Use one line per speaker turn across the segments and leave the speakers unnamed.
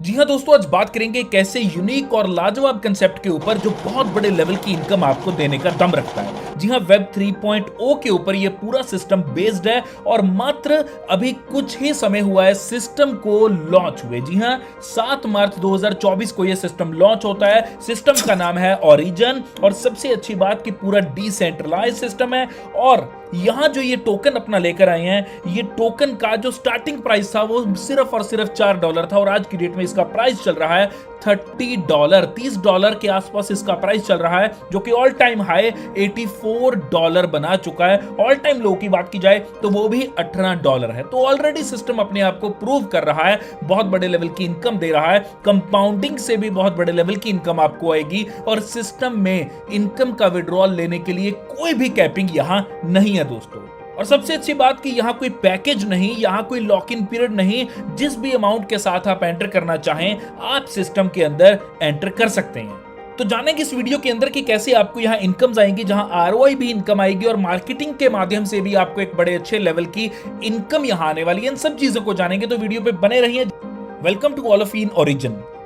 जी हाँ दोस्तों, आज बात करेंगे कैसे यूनिक और लाजवाब कंसेप्ट के ऊपर जो बहुत बड़े लेवल की इनकम आपको देने का दम रखता है। जी हाँ, वेब 3.0 के ऊपर ये पूरा सिस्टम बेस्ड है और मात्र अभी कुछ ही समय हुआ है सिस्टम को लॉन्च हुए। जी हाँ, 7 मार्च 2024 को ये सिस्टम लॉन्च होता है। सिस्टम का नाम है ओरिजिन और सबसे अच्छी बात कि पूरा डिसेंट्रलाइज सिस्टम है। और यहां जो ये टोकन अपना लेकर आए हैं, ये टोकन का जो स्टार्टिंग प्राइस था वो सिर्फ और सिर्फ $4 था और आज की डेट में इसका प्राइस चल रहा है $30, $30 के आसपास इसका प्राइस चल रहा है, जो कि ऑल टाइम हाई $84 बना चुका है। ऑल टाइम लो की बात की जाए तो वो भी $18 है। तो ऑलरेडी सिस्टम अपने आप को प्रूव कर रहा है, बहुत बड़े लेवल की इनकम दे रहा है। कंपाउंडिंग से भी बहुत बड़े लेवल की इनकम आपको आएगी और सिस्टम में इनकम का विड्रॉल लेने के लिए कोई भी कैपिंग यहां नहीं है दोस्तों। और सबसे अच्छी बात कि यहां कोई पैकेज नहीं, यहां कोई लॉक इन पीरियड नहीं। जिस भी अमाउंट के साथ आप एंटर करना चाहें आप सिस्टम के अंदर एंटर कर सकते हैं। तो जानेंगे इस वीडियो के अंदर कि कैसे आपको यहां इनकम्स आएंगी, जहां आरओआई भी इनकम आएगी और मार्केटिंग के माध्यम से भी आपको एक बड़े अच्छे लेवल की इनकम यहां आने वाली है। इन सब चीजों को जानेंगे तो वीडियो पे बने रहिए। Welcome to all of in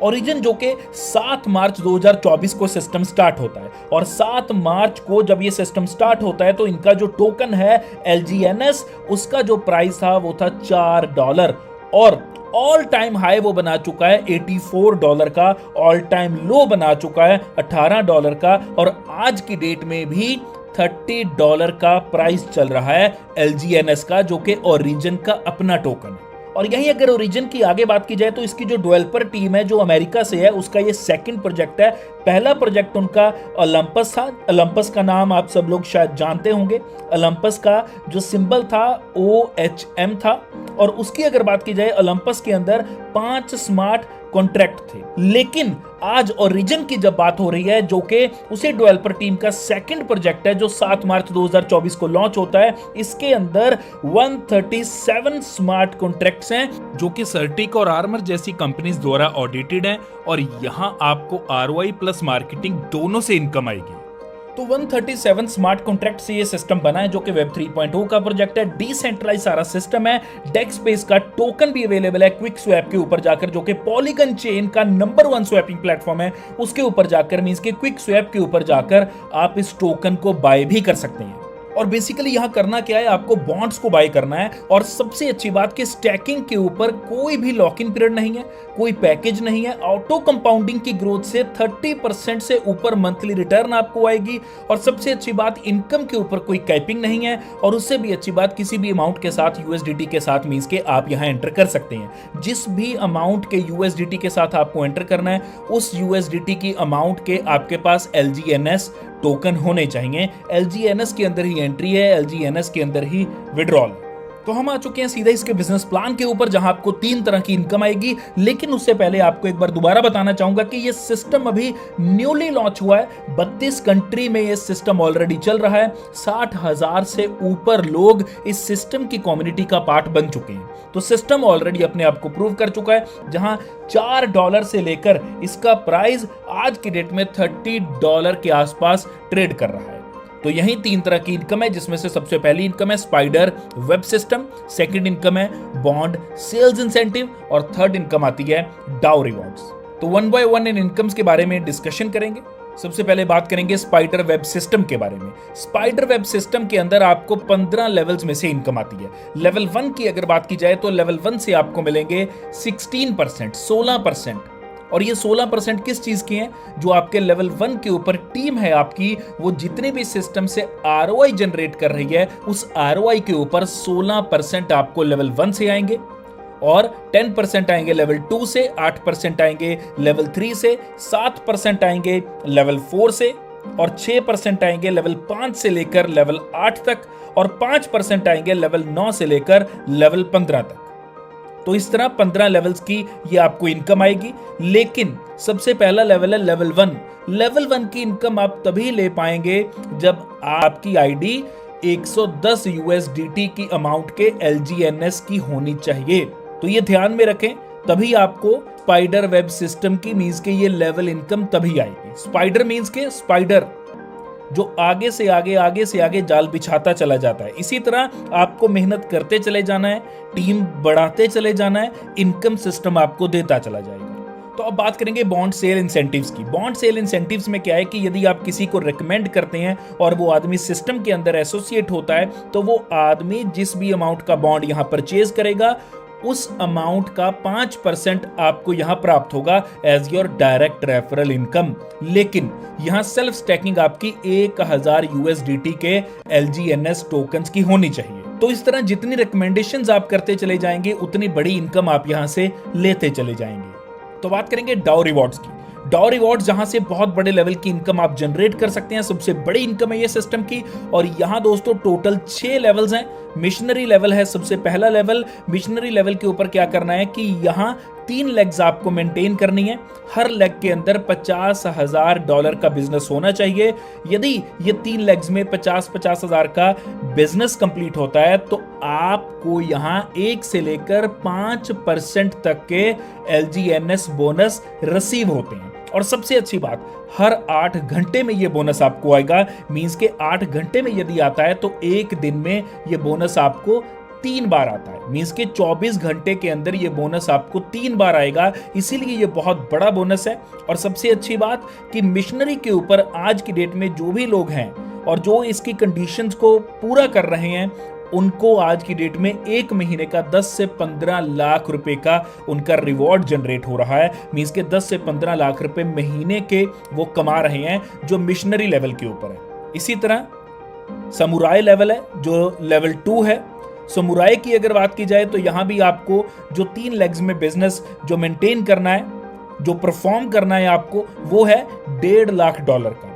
origin जो कि 7 मार्च 2024 को सिस्टम स्टार्ट होता है और 7 मार्च को जब ये सिस्टम स्टार्ट होता है तो इनका जो टोकन है LGNS, उसका जो प्राइस था वो था $4 और ऑल टाइम हाई वो बना चुका है $84 का, ऑल टाइम लो बना चुका है $18 का और आज की डेट में भी $30 का प्राइस चल रहा है LGNS का, जो कि ओरिजिन का अपना टोकन है। और यहीं अगर ओरिजिन की आगे बात की जाए तो इसकी जो डेवलपर टीम है जो अमेरिका से है, उसका ये सेकंड प्रोजेक्ट है। पहला प्रोजेक्ट उनका ओलंपस था। ओलंपस का नाम आप सब लोग शायद जानते होंगे। ओलंपस का जो सिंबल था OHM था और उसकी अगर बात की जाए ओलंपस के अंदर 5 स्मार्ट कॉन्ट्रैक्ट थे। लेकिन आज ओरिजिन की जब बात हो रही है, जो कि उसी डेवलपर टीम का सेकंड प्रोजेक्ट है जो 7 मार्च 2024 को लॉन्च होता है, इसके अंदर 137 स्मार्ट कॉन्ट्रैक्ट्स हैं जो कि सर्टिक और आर्मर जैसी कंपनीज द्वारा ऑडिटेड हैं और यहां आपको आरओआई प्लस मार्केटिंग दोनों से इनकम आएगी। तो 137 स्मार्ट कॉन्ट्रैक्ट से ये सिस्टम बना है जो कि वेब 3.0 का प्रोजेक्ट है। डिसेंट्रलाइज सारा सिस्टम है। डेक्स स्पेस का टोकन भी अवेलेबल है क्विक स्वैप के ऊपर जाकर, जो कि पॉलीगन चेन का नंबर 1 स्वैपिंग प्लेटफॉर्म है, उसके ऊपर जाकर मींस के क्विक स्वैप के ऊपर जाकर आप इस टोकन को बाय भी कर सकते हैं। और बेसिकली यहां करना क्या है, आपको बॉन्ड्स को बाय करना है। और सबसे अच्छी बात कि स्टैकिंग के ऊपर कोई भी लॉक इन पीरियड नहीं है, कोई पैकेज नहीं है। ऑटो कंपाउंडिंग की ग्रोथ से 30% से ऊपर मंथली रिटर्न आपको आएगी। और सबसे अच्छी बात, इनकम के ऊपर कोई कैपिंग नहीं है। और उससे भी अच्छी बात, किसी भी अमाउंट के साथ USDT के साथ मींस के आप यहां एंटर कर सकते हैं। जिस भी अमाउंट के USDT के साथ आपको एंटर करना है, उस USDT की अमाउंट के आपके पास LGNS टोकन होने चाहिए। LGNS के अंदर ही एंट्री है, LGNS के अंदर ही विड्रॉल। तो हम आ चुके हैं सीधा इसके बिजनेस प्लान के ऊपर, जहां आपको 3 तरह की इनकम आएगी। लेकिन उससे पहले आपको एक बार दोबारा बताना चाहूंगा कि ये सिस्टम अभी न्यूली लॉन्च हुआ है। 32 कंट्री में ये सिस्टम ऑलरेडी चल रहा है। 60,000 से ऊपर लोग इस सिस्टम की कम्युनिटी का पार्ट बन चुके हैं। तो सिस्टम ऑलरेडी अपने आप को प्रूव कर चुका है, जहां $4 से लेकर इसका प्राइस आज की डेट में $30 के आसपास ट्रेड कर रहा है। तो यही 3 तरह की इनकम है, जिसमें से सबसे पहली इनकम है spider web system, second income है बॉन्ड सेल्स इंसेंटिव और थर्ड इनकम आती है डाउ रिवॉर्ड्स। तो 1 बाय 1 इन इनकम्स के बारे में डिस्कशन करेंगे। सबसे पहले बात करेंगे स्पाइडर वेब सिस्टम के बारे में। स्पाइडर वेब सिस्टम के अंदर आपको 15 लेवल्स में से इनकम आती है। लेवल 1 की अगर बात की जाए तो लेवल 1 से आपको मिलेंगे 16%, 16%। और ये 16% किस चीज की है, जो आपके लेवल 1 के ऊपर टीम है आपकी, वो जितने भी सिस्टम से आरओआई जनरेट कर रही है, उस आरओआई के ऊपर 16% आपको लेवल 1 से आएंगे और 10% आएंगे लेवल 2 से, 8% आएंगे लेवल 3 से, 7% आएंगे लेवल 4 से और 6% आएंगे लेवल 5 से लेकर लेवल 8 तक और 5% आएंगे लेवल 9 से लेकर लेवल 15 तक। तो इस तरह 15 लेवल्स की ये आपको इनकम आएगी। लेकिन सबसे पहला लेवल है लेवल 1। लेवल 1 की इनकम आप तभी ले पाएंगे जब आपकी आईडी 110 USDT की अमाउंट के LGNS की होनी चाहिए। तो ये ध्यान में रखें, तभी आपको स्पाइडर वेब सिस्टम की मींस के ये लेवल इनकम तभी आएगी। स्पाइडर मींस के स्पाइडर जो आगे से आगे जाल बिछाता चला जाता है। इसी तरह आपको मेहनत करते चले जाना है, टीम बढ़ाते चले जाना है, इनकम सिस्टम आपको देता चला जाएगा। तो अब बात करेंगे बॉन्ड सेल इंसेंटिव्स की। बॉन्ड सेल इंसेंटिव्स में क्या है कि यदि आप किसी को रिकमेंड करते हैं और वो आदमी सिस्टम के अंदर एसोसिएट होता है, तो वो आदमी जिस भी अमाउंट का बॉन्ड यहां परचेज करेगा उस अमाउंट का 5% आपको यहां प्राप्त होगा as your direct referral income. लेकिन यहां सेल्फ स्टैकिंग आपकी 1000 USDT के LGNS टोकन्स की होनी चाहिए। तो इस तरह जितनी रिकमेंडेशंस आप करते चले जाएंगे उतनी बड़ी इनकम आप यहां से लेते चले जाएंगे। तो बात करेंगे डाउ रिवॉर्ड्स की। डाउ रिवॉर्ड्स जहां से बहुत बड़े लेवल की इनकम आप जनरेट कर सकते हैं, सबसे बड़ी इनकम है ये सिस्टम की। और यहां दोस्तों टोटल 6 लेवल्स हैं। मिशनरी लेवल है सबसे पहला लेवल। मिशनरी लेवल के ऊपर क्या करना है कि यहां 3 लेग्स आपको मेंटेन करनी है। हर लेग के अंदर $50,000 का बिजनेस होना चाहिए। यदि ये 3 लेग्स में 50 हजार का बिजनेस कंप्लीट होता है तो आपको यहां 1 से लेकर 5% तक के LGNS बोनस रिसीव होते हैं। और सबसे अच्छी बात, हर 8 घंटे में ये बोनस आपको आएगा। मींस के 8 घंटे में यदि आता है तो एक दिन में ये बोनस आपको 3 बार आता है। मींस के 24 घंटे के अंदर ये बोनस आपको 3 बार आएगा। इसीलिए ये बहुत बड़ा बोनस है। और सबसे अच्छी बात कि मिशनरी के ऊपर आज की डेट में जो भी लोग हैं और जो इसकी कंडीशंस को पूरा कर रहे हैं, उनको आज की डेट में 1 महीने का 10 से 15 लाख रुपए का उनका रिवॉर्ड जनरेट हो रहा है। मींस के 10 से 15 लाख रुपए महीने के वो कमा रहे हैं जो मिशनरी लेवल के ऊपर है। इसी तरह समुराय लेवल है जो लेवल 2 है। समुराय की अगर बात की जाए तो यहां भी आपको जो 3 लेग्स में बिजनेस जो मेंटेन करना है, जो परफॉर्म करना है आपको, वो है $1.5 लाख का।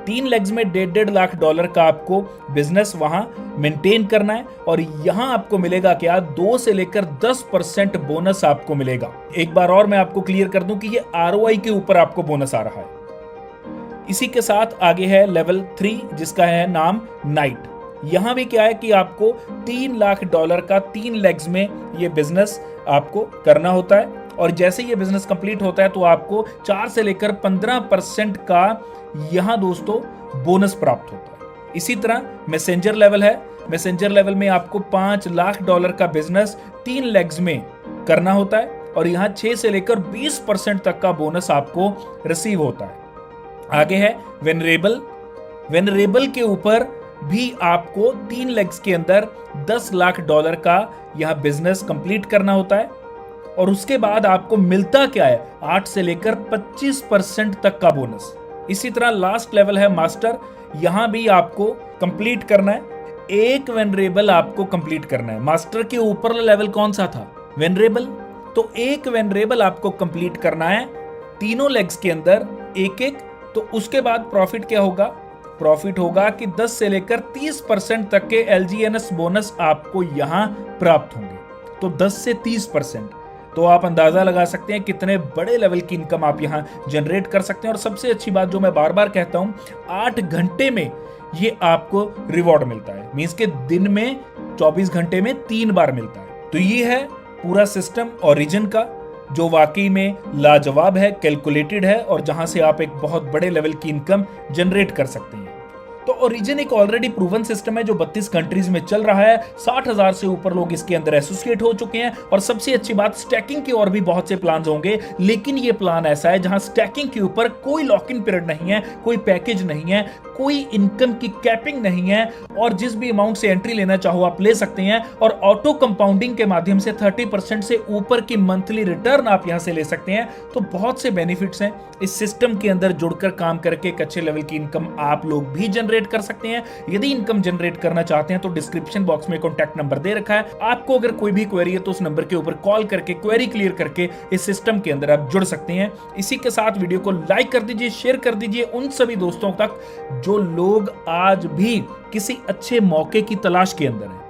3 लेग्स में $1.5 लाख का आपको बिजनेस वहां मेंटेन करना है। और यहां आपको मिलेगा क्या, 2 से लेकर 10% बोनस आपको मिलेगा। एक बार और मैं आपको क्लियर कर दूं कि ये ROI के ऊपर आपको बोनस आ रहा है। इसी के साथ आगे है लेवल 3 जिसका है नाम नाइट। यहां भी क्या है कि आपको $3 लाख का 3 लेग्स में ये बिजनेस आपको करना होता है। और जैसे ये बिजनेस कंप्लीट होता है तो आपको 4 से लेकर 15% का यहां दोस्तों बोनस प्राप्त होता है। इसी तरह मैसेंजर लेवल है। मैसेंजर लेवल में आपको $5 लाख का बिजनेस 3 लेग्स में करना होता है। और यहां 6 से लेकर 20% तक का बोनस आपको रिसीव होता है। आगे है वेनरेबल। वेनरेबल के ऊपर भी आपको 3 लेग्स के अंदर $10 लाख का यहां बिजनेस कंप्लीट करना होता है। और उसके बाद आपको मिलता क्या है, 8 से लेकर 25% तक का बोनस। इसी तरह लास्ट लेवल है मास्टर। यहां भी आपको कंप्लीट करना है, 1 वेनरेबल आपको कंप्लीट करना है। मास्टर के ऊपर लेवल कौन सा था, वेनरेबल। तो 1 वेनरेबल आपको कंप्लीट करना है, तीनों लेग्स के अंदर 1-1। तो उसके बाद प्रॉफिट क्या होगा, प्रॉफिट होगा कि 10 से लेकर 30% तक के LGNS बोनस आपको यहां प्राप्त होंगे। तो 10 से 30%, तो आप अंदाजा लगा सकते हैं कितने बड़े लेवल की इनकम आप यहां जनरेट कर सकते हैं। और सबसे अच्छी बात जो मैं बार बार कहता हूं, 8 घंटे में ये आपको रिवॉर्ड मिलता है। मींस के दिन में 24 घंटे में 3 बार मिलता है। तो ये है पूरा सिस्टम ओरिजिन का, जो वाकई में लाजवाब है, कैलकुलेटेड है और जहां से आप एक बहुत बड़े लेवल की इनकम जनरेट कर सकते हैं। तो ओरिजिन एक ऑलरेडी प्रूवन सिस्टम है जो 32 कंट्रीज में चल रहा है। 60,000 से ऊपर लोग इसके अंदर एसोसिएट हो चुके हैं। और सबसे अच्छी बात, स्टैकिंग के और भी बहुत से प्लान होंगे, लेकिन ये प्लान ऐसा है जहां स्टैकिंग के ऊपर कोई लॉक इन पीरियड नहीं है, कोई पैकेज नहीं है, कोई इनकम की कैपिंग नहीं है। और जिस भी अमाउंट से एंट्री लेना चाहो आप ले सकते हैं। और ऑटो कंपाउंडिंग के माध्यम से 30% से ऊपर की मंथली रिटर्न आप यहां से ले सकते हैं। तो बहुत से बेनिफिट्स हैं इस सिस्टम के अंदर जुड़कर काम करके एक अच्छे लेवल की इनकम आप लोग भी जनरेट कर सकते हैं। यदि इनकम जनरेट करना चाहते हैं तो डिस्क्रिप्शन बॉक्स में कॉन्टैक्ट नंबर दे रखा है। आपको अगर कोई भी क्वेरी है तो उस नंबर के ऊपर कॉल करके क्वेरी क्लियर करके इस सिस्टम के अंदर आप जुड़ सकते हैं। इसी के साथ वीडियो को लाइक कर दीजिए, शेयर कर दीजिए उन सभी दोस्तों तक जो लोग आज भी किसी अच्छे मौके की तलाश के अंदर हैं।